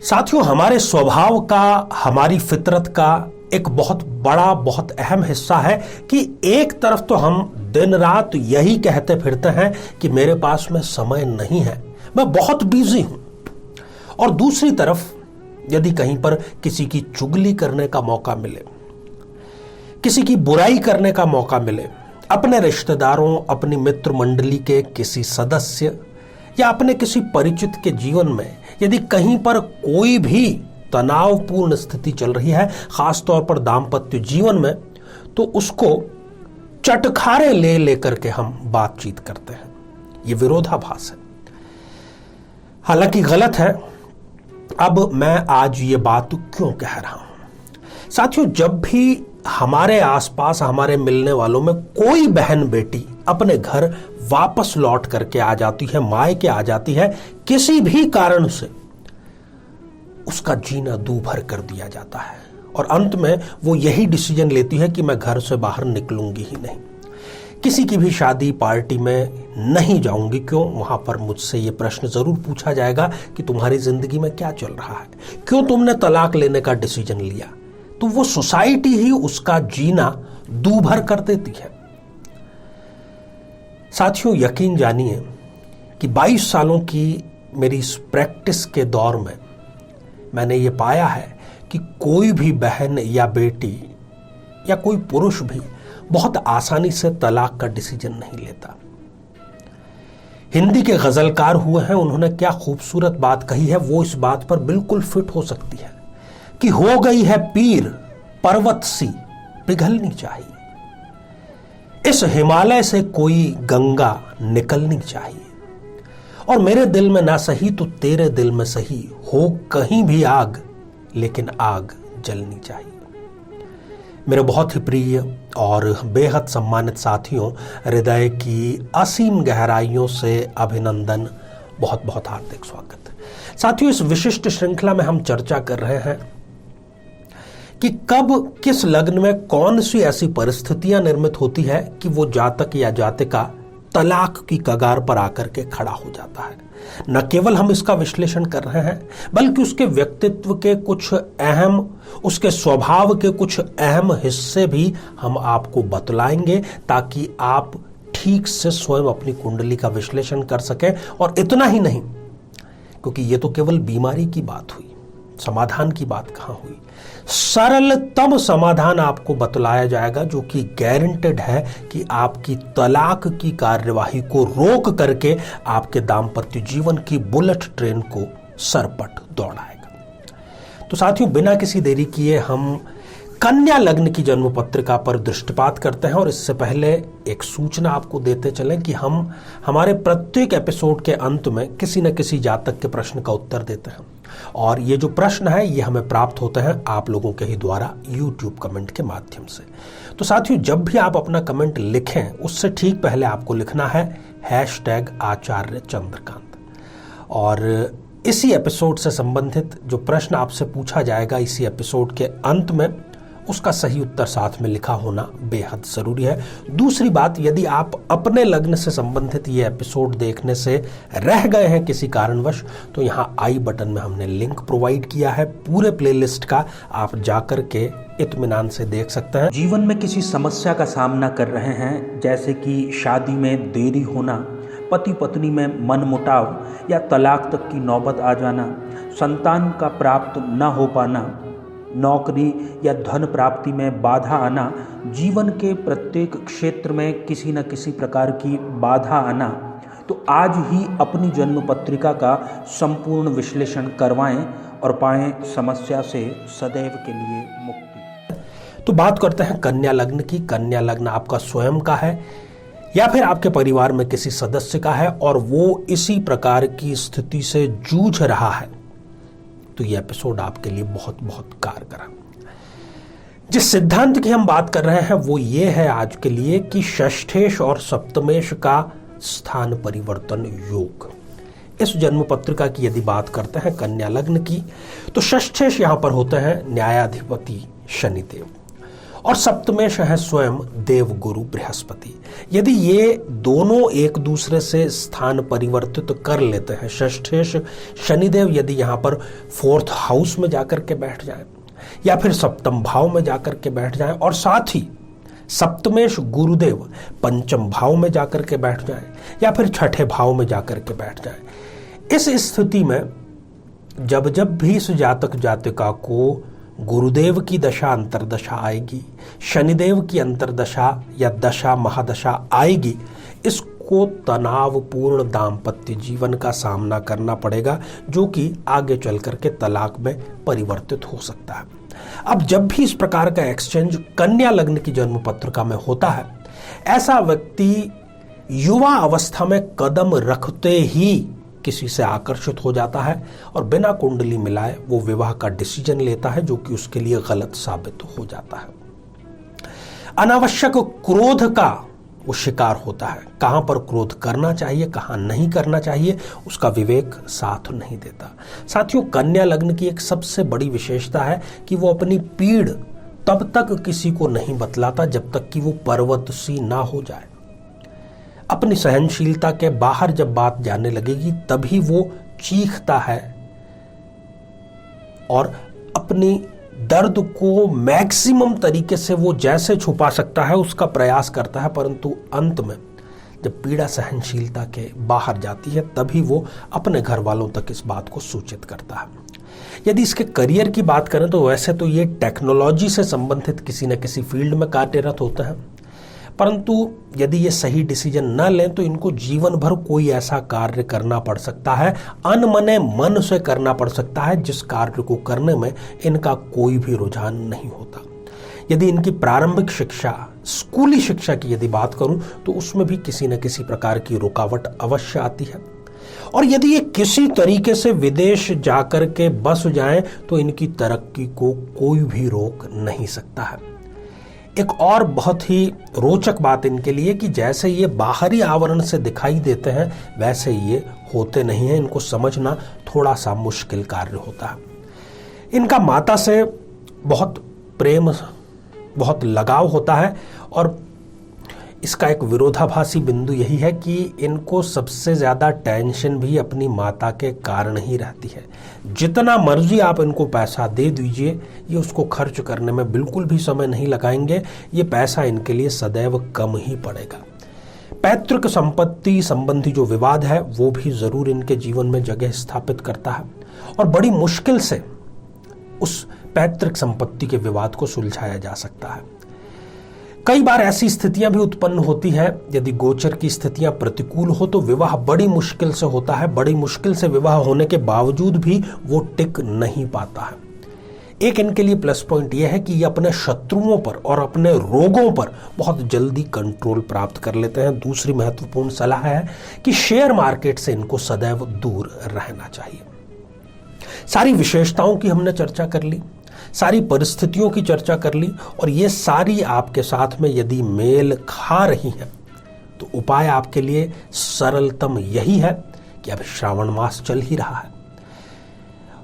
साथियों, हमारे स्वभाव का, हमारी फितरत का एक बहुत बड़ा, बहुत अहम हिस्सा है कि एक तरफ तो हम दिन रात यही कहते फिरते हैं कि मेरे पास में समय नहीं है, मैं बहुत बिजी हूं, और दूसरी तरफ यदि कहीं पर किसी की चुगली करने का मौका मिले, किसी की बुराई करने का मौका मिले, अपने रिश्तेदारों, अपनी मित्र मंडली के किसी सदस्य या अपने किसी परिचित के जीवन में यदि कहीं पर कोई भी तनावपूर्ण स्थिति चल रही है, खासतौर पर दाम्पत्य जीवन में, तो उसको चटखारे ले लेकर के हम बातचीत करते हैं। ये विरोधाभास है, हालांकि गलत है। अब मैं आज ये बात क्यों कह रहा हूं? साथियों, जब भी हमारे आसपास, हमारे मिलने वालों में कोई बहन बेटी अपने घर वापस लौट करके आ जाती है, मायके आ जाती है, किसी भी कारण से उसका जीना दूभर कर दिया जाता है और अंत में वो यही डिसीजन लेती है कि मैं घर से बाहर निकलूंगी ही नहीं, किसी की भी शादी पार्टी में नहीं जाऊंगी। क्यों? वहां पर मुझसे ये प्रश्न जरूर पूछा जाएगा कि तुम्हारी जिंदगी में क्या चल रहा है, क्यों तुमने तलाक लेने का डिसीजन लिया? तो वो सोसाइटी ही उसका जीना दूभर कर देती है। साथियों, यकीन जानिए कि 22 सालों की मेरी इस प्रैक्टिस के दौर में मैंने ये पाया है कि कोई भी बहन या बेटी या कोई पुरुष भी बहुत आसानी से तलाक का डिसीजन नहीं लेता। हिंदी के गजलकार हुए हैं, उन्होंने क्या खूबसूरत बात कही है, वो इस बात पर बिल्कुल फिट हो सकती है कि हो गई है पीर पर्वत सी पिघलनी चाहिए, इस हिमालय से कोई गंगा निकलनी चाहिए, और मेरे दिल में ना सही तो तेरे दिल में सही, हो कहीं भी आग लेकिन आग जलनी चाहिए। मेरे बहुत ही प्रिय और बेहद सम्मानित साथियों, हृदय की असीम गहराइयों से अभिनंदन, बहुत बहुत हार्दिक स्वागत। साथियों, इस विशिष्ट श्रृंखला में हम चर्चा कर रहे हैं कि कब किस लग्न में कौन सी ऐसी परिस्थितियां निर्मित होती है कि वो जातक या जातिका तलाक की कगार पर आकर के खड़ा हो जाता है। न केवल हम इसका विश्लेषण कर रहे हैं, बल्कि उसके व्यक्तित्व के कुछ अहम, उसके स्वभाव के कुछ अहम हिस्से भी हम आपको बतलाएंगे, ताकि आप ठीक से स्वयं अपनी कुंडली का विश्लेषण कर सकें। और इतना ही नहीं, क्योंकि ये तो केवल बीमारी की बात हुई, समाधान की बात कहां हुई। सरलतम समाधान आपको बतलाया जाएगा जो कि गारंटेड है कि आपकी तलाक की कार्यवाही को रोक करके आपके दाम्पत्य जीवन की बुलेट ट्रेन को सरपट दौड़ाएगा। तो साथियों, बिना किसी देरी किए हम कन्या लग्न की जन्म पत्रिका पर दृष्टिपात करते हैं। और इससे पहले एक सूचना आपको देते चलें कि हम हमारे प्रत्येक एपिसोड के अंत में किसी न किसी जातक के प्रश्न का उत्तर देते हैं, और ये जो प्रश्न है ये हमें प्राप्त होते हैं आप लोगों के ही द्वारा YouTube कमेंट के माध्यम से। तो साथियों, जब भी आप अपना कमेंट लिखें, उससे ठीक पहले आपको लिखना है #आचार्य चंद्रकांत, और इसी एपिसोड से संबंधित जो प्रश्न आपसे पूछा जाएगा इसी एपिसोड के अंत में, उसका सही उत्तर साथ में लिखा होना बेहद जरूरी है। दूसरी बात, यदि आप अपने लग्न से संबंधित ये एपिसोड देखने से रह गए हैं किसी कारणवश, तो यहाँ आई बटन में हमने लिंक प्रोवाइड किया है पूरे प्लेलिस्ट का, आप जाकर के इत्मीनान से देख सकते हैं। जीवन में किसी समस्या का सामना कर रहे हैं, जैसे कि शादी में देरी होना, पति पत्नी में मनमुटाव या तलाक तक की नौबत आ जाना, संतान का प्राप्त न हो पाना, नौकरी या धन प्राप्ति में बाधा आना, जीवन के प्रत्येक क्षेत्र में किसी न किसी प्रकार की बाधा आना, तो आज ही अपनी जन्म पत्रिका का संपूर्ण विश्लेषण करवाएं और पाएं समस्या से सदैव के लिए मुक्ति। तो बात करते हैं कन्या लग्न की। कन्या लग्न आपका स्वयं का है या फिर आपके परिवार में किसी सदस्य का है और वो इसी प्रकार की स्थिति से जूझ रहा है, तो यह एपिसोड आपके लिए बहुत बहुत कारगर है। जिस सिद्धांत की हम बात कर रहे हैं वो ये है आज के लिए कि षष्ठेश और सप्तमेश का स्थान परिवर्तन योग। इस जन्म पत्रिका की यदि बात करते हैं कन्या लग्न की, तो षष्ठेश यहां पर होते हैं न्यायाधिपति शनिदेव, और सप्तमेश है स्वयं देवगुरु बृहस्पति। यदि ये दोनों एक दूसरे से स्थान परिवर्तित कर लेते हैं, षष्ठेश शनिदेव यदि यहाँ पर 4th हाउस में जाकर के बैठ जाए या फिर सप्तम भाव में जाकर के बैठ जाए, और साथ ही सप्तमेश गुरुदेव 5th भाव में जाकर के बैठ जाए या फिर 6ठे भाव में जाकर के बैठ जाए, इस स्थिति में जब जब भी इस जातक जातिका को गुरुदेव की दशा अंतरदशा आएगी, शनिदेव की अंतरदशा या दशा महादशा आएगी, इसको तनावपूर्ण दाम्पत्य जीवन का सामना करना पड़ेगा, जो कि आगे चल करके तलाक में परिवर्तित हो सकता है। अब जब भी इस प्रकार का एक्सचेंज कन्या लग्न की जन्म पत्रिका में होता है, ऐसा व्यक्ति युवा अवस्था में कदम रखते ही किसी से आकर्षित हो जाता है और बिना कुंडली मिलाए वो विवाह का डिसीजन लेता है, जो कि उसके लिए गलत साबित हो जाता है। अनावश्यक क्रोध का वो शिकार होता है। कहां पर क्रोध करना चाहिए, कहां नहीं करना चाहिए, उसका विवेक साथ नहीं देता। साथियों, कन्या लग्न की एक सबसे बड़ी विशेषता है कि वो अपनी पीड़ तब तक किसी को नहीं बतलाता जब तक कि वो पर्वत सी ना हो जाए। अपनी सहनशीलता के बाहर जब बात जाने लगेगी तभी वो चीखता है और अपनी दर्द को मैक्सिमम तरीके से वो जैसे छुपा सकता है उसका प्रयास करता है, परंतु अंत में जब पीड़ा सहनशीलता के बाहर जाती है तभी वो अपने घर वालों तक इस बात को सूचित करता है। यदि इसके करियर की बात करें तो वैसे तो ये टेक्नोलॉजी से संबंधित किसी न किसी फील्ड में कार्यरत होते हैं, परंतु यदि ये सही डिसीजन न लें तो इनको जीवन भर कोई ऐसा कार्य करना पड़ सकता है, अनमने मन से करना पड़ सकता है, जिस कार्य को करने में इनका कोई भी रुझान नहीं होता। यदि इनकी प्रारंभिक शिक्षा, स्कूली शिक्षा की यदि बात करूं तो उसमें भी किसी न किसी प्रकार की रुकावट अवश्य आती है, और यदि ये किसी तरीके से विदेश जाकर के बस जाएं तो इनकी तरक्की को कोई भी रोक नहीं सकता है। एक और बहुत ही रोचक बात इनके लिए कि जैसे ये बाहरी आवरण से दिखाई देते हैं वैसे ये होते नहीं हैं। इनको समझना थोड़ा सा मुश्किल कार्य होता है। इनका माता से बहुत प्रेम, बहुत लगाव होता है, और इसका एक विरोधाभासी बिंदु यही है कि इनको सबसे ज़्यादा टेंशन भी अपनी माता के कारण ही रहती है। जितना मर्जी आप इनको पैसा दे दीजिए, ये उसको खर्च करने में बिल्कुल भी समय नहीं लगाएंगे। ये पैसा इनके लिए सदैव कम ही पड़ेगा। पैतृक संपत्ति संबंधी जो विवाद है वो भी ज़रूर इनके जीवन में जगह स्थापित करता है, और बड़ी मुश्किल से उस पैतृक संपत्ति के विवाद को सुलझाया जा सकता है। कई बार ऐसी स्थितियां भी उत्पन्न होती है, यदि गोचर की स्थितियां प्रतिकूल हो तो विवाह बड़ी मुश्किल से होता है। बड़ी मुश्किल से विवाह होने के बावजूद भी वो टिक नहीं पाता है। एक इनके लिए प्लस पॉइंट यह है कि ये अपने शत्रुओं पर और अपने रोगों पर बहुत जल्दी कंट्रोल प्राप्त कर लेते हैं। दूसरी महत्वपूर्ण सलाह है कि शेयर मार्केट से इनको सदैव दूर रहना चाहिए। सारी विशेषताओं की हमने चर्चा कर ली, सारी परिस्थितियों की चर्चा कर ली, और ये सारी आपके साथ में यदि मेल खा रही हैं तो उपाय आपके लिए सरलतम यही है कि अभी श्रावण मास चल ही रहा है,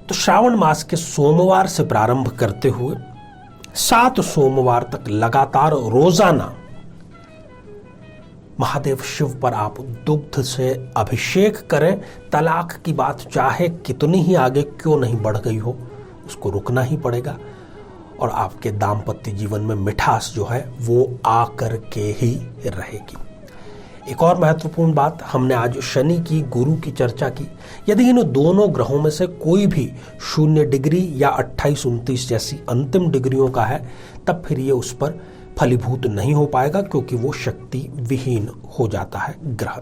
तो श्रावण मास के सोमवार से प्रारंभ करते हुए 7 सोमवार तक लगातार रोजाना महादेव शिव पर आप दुग्ध से अभिषेक करें। तलाक की बात चाहे कितनी ही आगे क्यों नहीं बढ़ गई हो, उसको रुकना ही पड़ेगा, और आपके दाम्पत्य जीवन में मिठास जो है वो आकर के ही रहेगी। एक और महत्वपूर्ण बात, हमने आज शनि की, गुरु की चर्चा की। यदि इन दोनों ग्रहों में से कोई भी 0 डिग्री या 28-29 जैसी अंतिम डिग्रियों का है, तब फिर ये उस पर फलीभूत नहीं हो पाएगा, क्योंकि वो शक्ति विहीन हो जाता है ग्रह।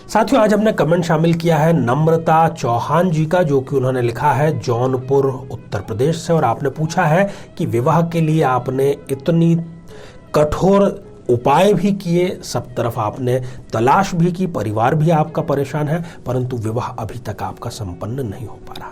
साथियों, आज हमने कमेंट शामिल किया है नम्रता चौहान जी का, जो कि उन्होंने लिखा है जौनपुर उत्तर प्रदेश से, और आपने पूछा है कि विवाह के लिए आपने इतनी कठोर उपाय भी किए, सब तरफ आपने तलाश भी की, परिवार भी आपका परेशान है, परंतु विवाह अभी तक आपका संपन्न नहीं हो पा रहा।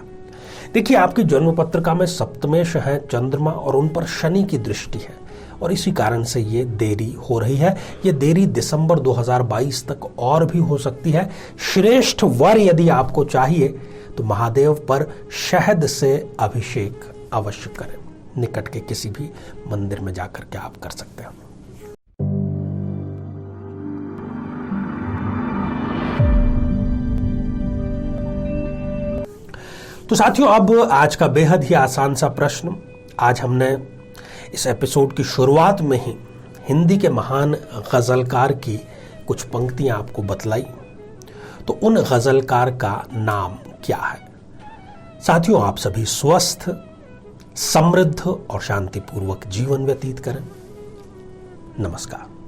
देखिए, आपकी जन्म पत्रिका में सप्तमेश है चंद्रमा, और उन पर शनि की दृष्टि है, और इसी कारण से ये देरी हो रही है। ये देरी दिसंबर 2022 तक और भी हो सकती है। श्रेष्ठ वर यदि आपको चाहिए तो महादेव पर शहद से अभिषेक अवश्य करें। निकट के किसी भी मंदिर में जाकर के आप कर सकते हैं। तो साथियों, अब आज का बेहद ही आसान सा प्रश्न। आज हमने इस एपिसोड की शुरुआत में ही हिंदी के महान गजलकार की कुछ पंक्तियां आपको बतलाई। तो उन गजलकार का नाम क्या है? साथियों, आप सभी स्वस्थ, समृद्ध और शांतिपूर्वक जीवन व्यतीत करें। नमस्कार।